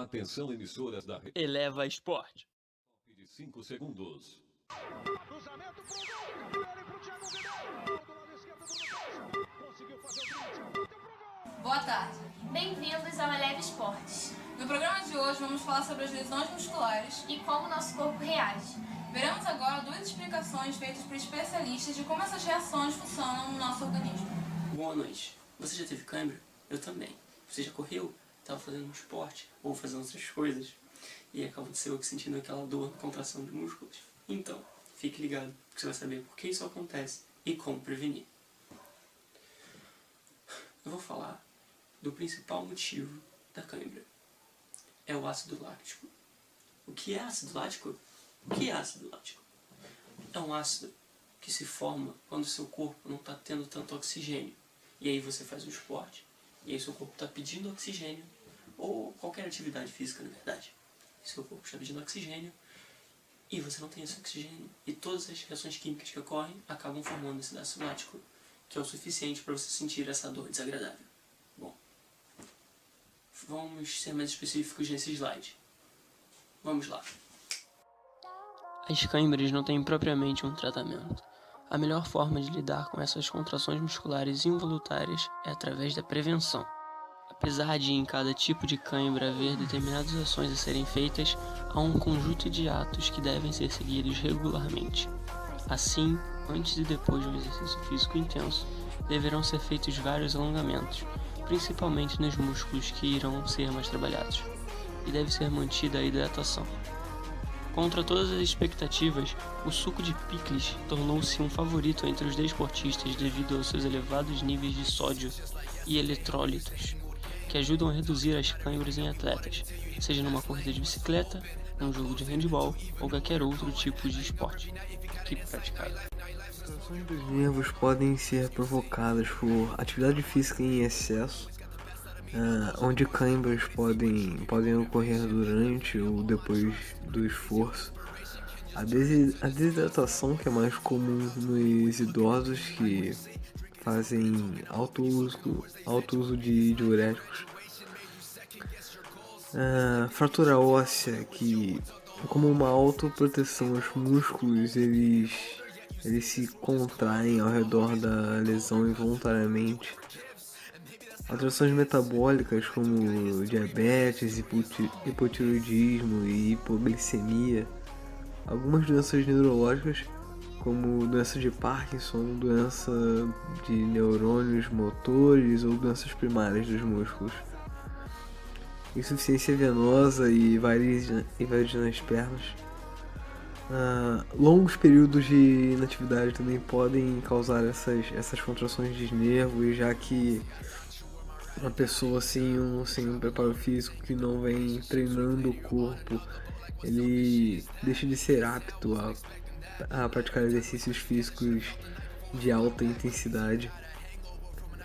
Atenção, emissoras da rede Eleva Esporte. de 5 segundos. Cruzamento pro gol, ele pro Thiago Vidal, do lado esquerdo do Lucas, conseguiu fazer o drible, bateu pro gol. Boa tarde. Bem-vindos ao Eleve Esportes. No programa de hoje vamos falar sobre as lesões musculares E como nosso corpo reage. Veremos agora duas explicações feitas por especialistas de como essas reações funcionam no nosso organismo. Boa noite. Você já teve cãibra? Eu também. Você já correu? Estava fazendo um esporte ou fazendo outras coisas e aconteceu sentindo aquela dor na contração de músculos? Então, fique ligado, porque você vai saber por que isso acontece e como prevenir. Eu vou falar do principal motivo da cãibra. É o ácido lático. O que é ácido lático? O que é ácido lático? É um ácido que se forma quando o seu corpo não está tendo tanto oxigênio. E aí você faz um esporte, e aí seu corpo está pedindo oxigênio, ou qualquer atividade física, na verdade. E seu corpo está pedindo oxigênio, e você não tem esse oxigênio. E todas as reações químicas que ocorrem acabam formando esse ácido lático, que é o suficiente para você sentir essa dor desagradável. Bom, vamos ser mais específicos nesse slide. Vamos lá. As câimbras não têm propriamente um tratamento. A melhor forma de lidar com essas contrações musculares involuntárias é através da prevenção. Apesar de em cada tipo de cãibra haver determinadas ações a serem feitas, há um conjunto de atos que devem ser seguidos regularmente. Assim, antes e depois de um exercício físico intenso, deverão ser feitos vários alongamentos, principalmente nos músculos que irão ser mais trabalhados, e deve ser mantida a hidratação. Contra todas as expectativas, o suco de picles tornou-se um favorito entre os desportistas devido aos seus elevados níveis de sódio e eletrólitos, que ajudam a reduzir as câimbras em atletas, seja numa corrida de bicicleta, num jogo de handebol ou qualquer outro tipo de esporte que praticado. As contrações dos nervos podem ser provocadas por atividade física em excesso, onde câimbras podem ocorrer durante ou depois do esforço. A desidratação, que é mais comum nos idosos que fazem alto uso de diuréticos. Fratura óssea, que como uma autoproteção, os músculos eles se contraem ao redor da lesão involuntariamente. Alterações metabólicas como diabetes, hipotireoidismo e hipoglicemia. Algumas doenças neurológicas, como doença de Parkinson, doença de neurônios motores ou doenças primárias dos músculos. Insuficiência venosa e varizes nas pernas. Longos períodos de inatividade também podem causar essas contrações de nervos, já que uma pessoa sem um preparo físico, que não vem treinando o corpo, ele deixa de ser apto a praticar exercícios físicos de alta intensidade.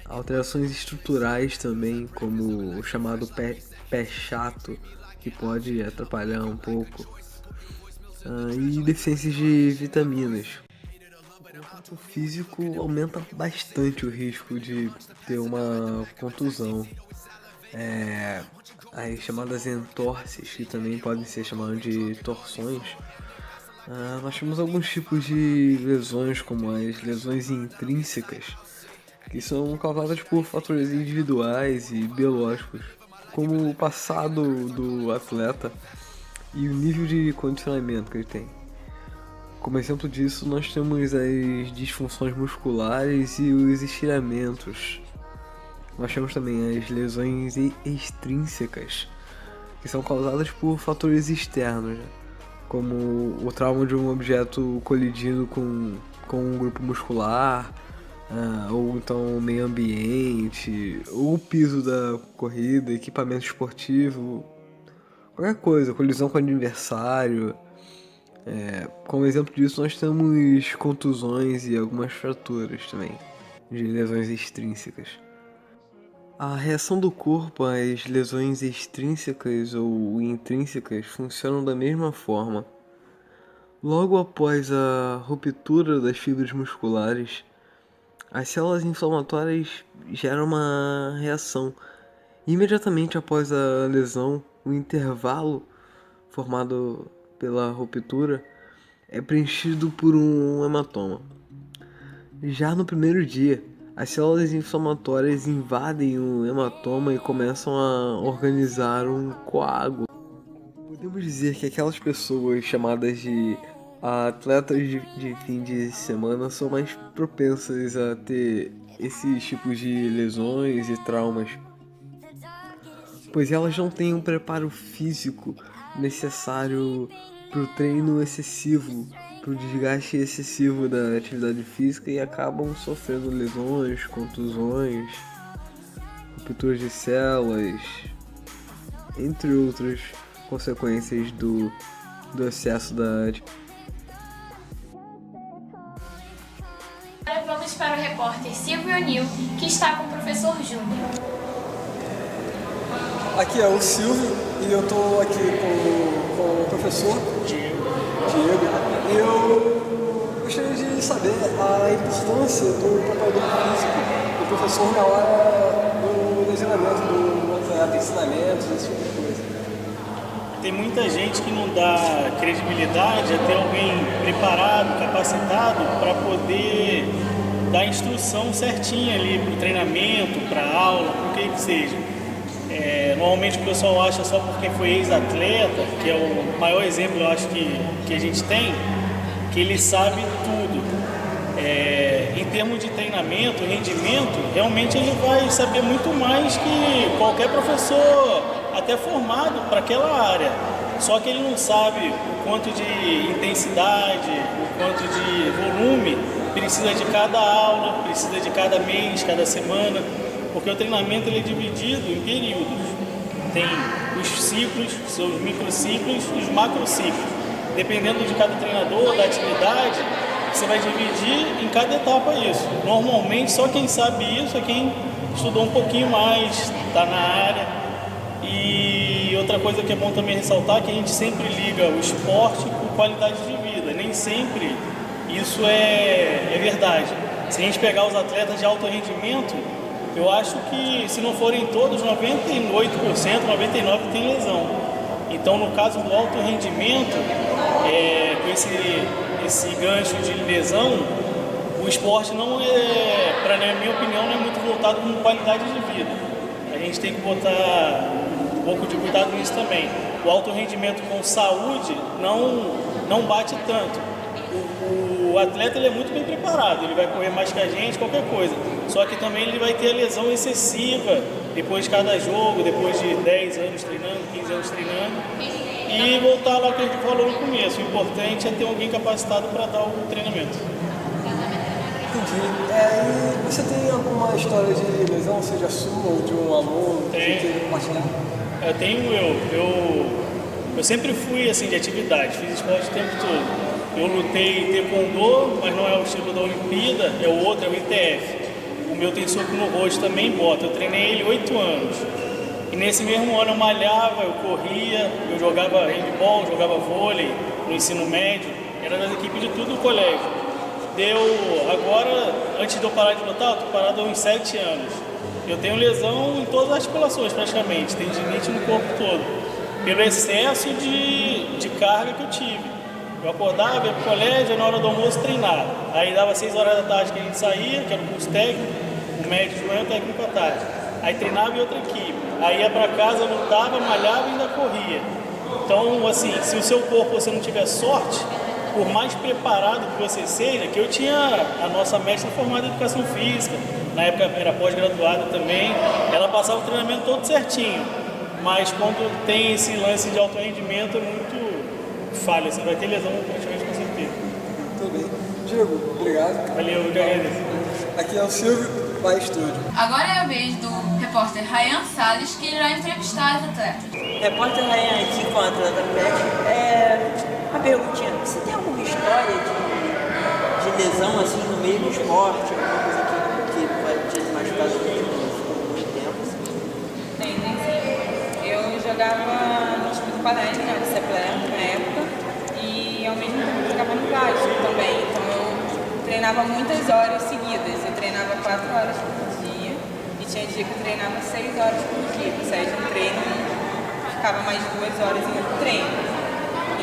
Alterações estruturais também, como o chamado pé chato, que pode atrapalhar um pouco. E deficiências de vitaminas. O contato físico aumenta bastante o risco de ter uma contusão. As chamadas entorses, que também podem ser chamadas de torções. Nós temos alguns tipos de lesões, como as lesões intrínsecas, que são causadas por fatores individuais e biológicos, como o passado do atleta e o nível de condicionamento que ele tem. Como exemplo disso, nós temos as disfunções musculares e os estiramentos. Nós temos também as lesões extrínsecas, que são causadas por fatores externos, como o trauma de um objeto colidindo com um grupo muscular, ou então o meio ambiente, ou o piso da corrida, equipamento esportivo, qualquer coisa, colisão com o adversário. Como exemplo disso, nós temos contusões e algumas fraturas também, de lesões extrínsecas. A reação do corpo às lesões extrínsecas ou intrínsecas funcionam da mesma forma. Logo após a ruptura das fibras musculares, as células inflamatórias geram uma reação. Imediatamente após a lesão, o intervalo formado pela ruptura é preenchido por um hematoma. Já no primeiro dia, as células inflamatórias invadem o hematoma e começam a organizar um coágulo. Podemos dizer que aquelas pessoas chamadas de atletas de fim de semana são mais propensas a ter esses tipos de lesões e traumas, pois elas não têm um preparo físico necessário para o treino excessivo, para o desgaste excessivo da atividade física e acabam sofrendo lesões, contusões, rupturas de células, entre outras consequências do excesso da atividade. Agora vamos para o repórter Silvio O'Neill, que está com o professor Júnior. Aqui é o Silvio e eu estou aqui com o professor Diego. E eu gostaria de saber a importância do preparador físico, do professor na hora do lesionamento do atleta, ensinamentos, esse tipo de coisa. Tem muita gente que não dá credibilidade a ter alguém preparado, capacitado para poder dar a instrução certinha ali para o treinamento, para a aula, para o que seja. Normalmente o pessoal acha só porque foi ex-atleta, que é o maior exemplo eu acho que a gente tem, que ele sabe tudo. Em termos de treinamento, rendimento, realmente ele vai saber muito mais que qualquer professor, até formado para aquela área. Só que ele não sabe o quanto de intensidade, o quanto de volume precisa de cada aula, precisa de cada mês, cada semana, porque o treinamento ele é dividido em períodos. Tem os ciclos, seus microciclos e os macrociclos. Dependendo de cada treinador, da atividade, você vai dividir em cada etapa isso. Normalmente só quem sabe isso é quem estudou um pouquinho mais, está na área. E outra coisa que é bom também ressaltar é que a gente sempre liga o esporte com qualidade de vida. Nem sempre isso é verdade. Se a gente pegar os atletas de alto rendimento, eu acho que se não forem todos, 98%, 99% tem lesão. Então no caso do alto rendimento, com esse gancho de lesão, o esporte não é, na minha opinião, não é muito voltado com qualidade de vida. A gente tem que botar um pouco de cuidado nisso também. O alto rendimento com saúde não bate tanto. O atleta ele é muito bem preparado, ele vai correr mais que a gente, qualquer coisa. Só que também ele vai ter a lesão excessiva depois de cada jogo, depois de 10 anos treinando, 15 anos treinando. E voltar lá que a gente falou no começo, o importante é ter alguém capacitado para dar o treinamento. Entendi. E você tem alguma história de lesão, seja sua ou de um aluno, que queira compartilhar? Eu tenho eu sempre fui assim de atividade, fiz esporte o tempo todo. Eu lutei taekwondo, mas não é o estilo da Olimpíada, é o outro, é o ITF. O meu tem soco no rosto também, bota. Eu treinei ele 8 anos. E nesse mesmo ano eu malhava, eu corria, eu jogava handball, jogava vôlei no ensino médio. Era das equipes de tudo no colégio. Agora, antes de eu parar de lutar, eu tô parado há uns 7 anos. Eu tenho lesão em todas as articulações praticamente, tendinite no corpo todo. Pelo excesso de carga que eu tive. Eu acordava, ia pro colégio, na hora do almoço treinar. Aí dava 6 horas da tarde que a gente saía, que era o curso técnico, o médio de manhã, o técnico à tarde. Aí treinava em outra equipe. Aí ia pra casa, lutava, malhava e ainda corria. Então, assim, se o seu corpo você não tiver sorte, por mais preparado que você seja, que eu tinha a nossa mestra formada em educação física, na época era pós-graduada também, ela passava o treinamento todo certinho. Mas quando tem esse lance de alto rendimento é muito falha, você vai ter lesão praticamente com certeza. Tudo bem. Diego, obrigado. Valeu, eu que agradeço. Aqui é o Silvio, vai estúdio. Agora é a vez do repórter Ryan Salles, que irá entrevistar as atletas. Repórter Ryan aqui com a atleta Pet. Uma perguntinha, você tem alguma história de lesão assim no meio do esporte, alguma coisa que vai te machucar muito tempo? Tem sim. Eu jogava no time do colégio, né, do CEPLEM na época, e ao mesmo tempo eu jogava no plástico também, então eu treinava muitas horas seguidas. Eu treinava 4 horas por dia e tinha dia que eu treinava 6 horas por dia, ou seja, um treino ficava mais de 2 horas em outro treino.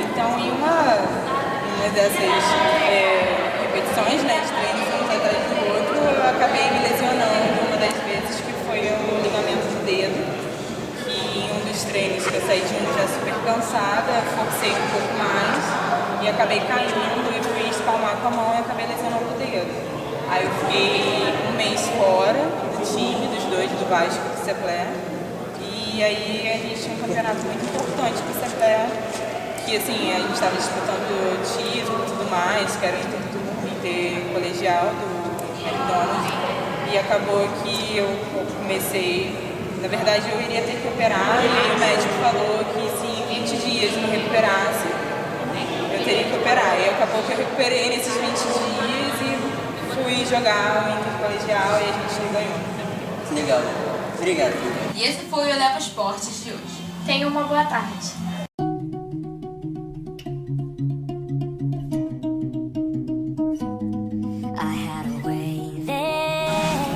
Então, em uma dessas repetições, né, de treinos uns atrás do outro, eu acabei me lesionando uma das vezes, que foi o ligamento do dedo, que em um dos treinos que eu saí de um já super cansada, forcei um pouco mais e acabei caindo e fui espalmar com a mão e acabei lesionando o dedo. Aí eu fiquei 1 mês fora do time, dos dois, do Vasco e do Ceplé, e aí a gente tinha um campeonato muito importante com o Ceplé, que assim, a gente estava disputando título e tudo mais, que era o intercolegial do McDonald's, e acabou que eu comecei, na verdade eu iria ter que operar, e aí o médico falou que se em 20 dias não recuperasse, eu teria que operar, e acabou que eu recuperei nesses 20 dias e fui jogar o intercolegial e a gente ganhou. Legal, obrigado. E esse foi o Eleva Esportes de hoje. Tenha uma boa tarde.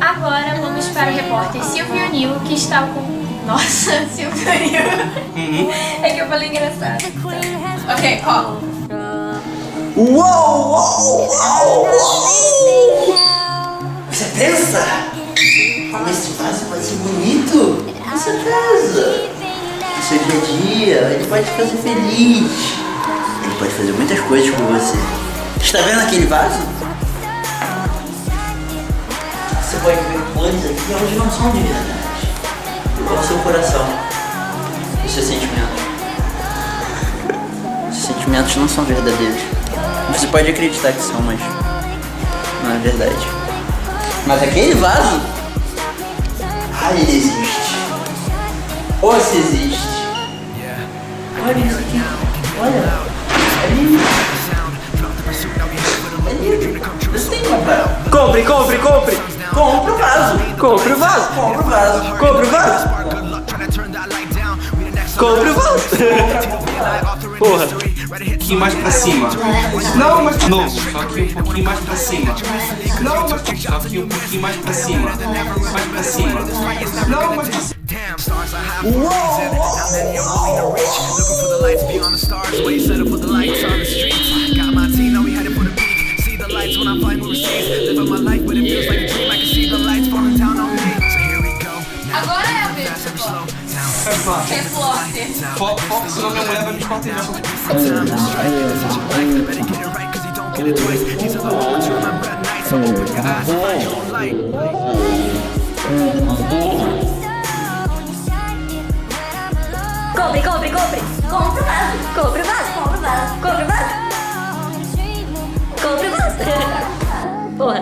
Agora vamos para o repórter Silvio Nil, que está com... Nossa, Silvio Nil. É que eu falei engraçado. Ok, ó. Uou! Você pensa? Como esse vaso pode ser bonito? Com certeza. No seu dia a dia, ele pode te fazer feliz. Ele pode fazer muitas coisas por você. Está vendo aquele vaso? Você pode ver cores aqui onde não são de verdade. Igual o seu coração. Os seus sentimentos. Os sentimentos não são verdadeiros. Você pode acreditar que são, mas não é verdade. Mas aquele vaso, ele existe. Ou se existe. Olha isso aqui. Olha. É lindo. É lindo. Você tem que comprar. Compre! Compre o vaso. Compre o vaso! Compre o vaso. Compre o vaso! Compre o vaso! Porra! Um pouquinho mais pra cima. Não, mas de novo. Só que um pouquinho mais pra cima. Não, mas só que um pouquinho mais pra cima. Mais pra cima. Não, mas Agora é a vez do repórter. Foco, senão minha mulher vai me esquartejar. Compre! Compre o vaso! Compre o vaso! Compre o vaso! Compre o vaso! Compre o vaso! Porra!